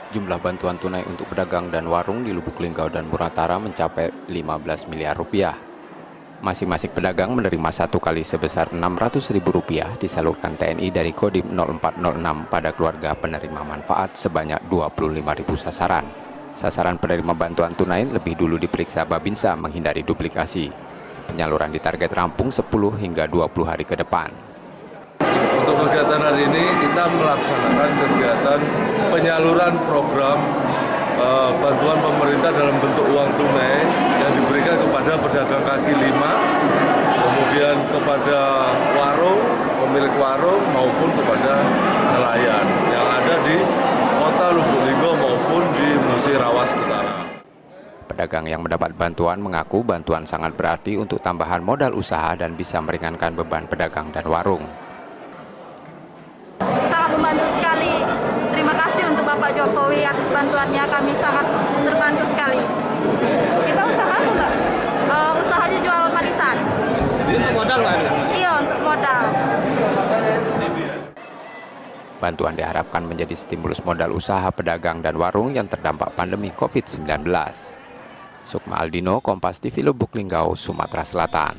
Jumlah bantuan tunai untuk pedagang dan warung di Lubuk Linggau dan Muratara mencapai 15 miliar rupiah. Masing-masing pedagang menerima satu kali sebesar Rp600.000 disalurkan TNI dari Kodim 0406 pada keluarga penerima manfaat sebanyak 25.000 sasaran. Sasaran penerima bantuan tunai lebih dulu diperiksa Babinsa menghindari duplikasi. Penyaluran ditarget rampung 10 hingga 20 hari ke depan. Untuk kegiatan hari ini kita melaksanakan kegiatan penyaluran program bantuan pemerintah dalam bentuk uang tunai yang diberikan kepada pedagang kaki lima, kemudian kepada warung, pemilik warung maupun kepada nelayan yang ada di kota Lubuk Linggau maupun di Musirawas Utara. Pedagang yang mendapat bantuan mengaku bantuan sangat berarti untuk tambahan modal usaha dan bisa meringankan beban pedagang dan warung. Sangat membantu sekali. Terima kasih untuk Bapak Jokowi atas bantuannya, kami sangat terbantu sekali. Kita usaha apa, Mbak? Usahanya jual manisan. Untuk modal nggak? Iya, untuk modal. Bantuan diharapkan menjadi stimulus modal usaha pedagang dan warung yang terdampak pandemi COVID-19. Sukma Aldino, Kompas TV, Lubuk Linggau, Sumatera Selatan.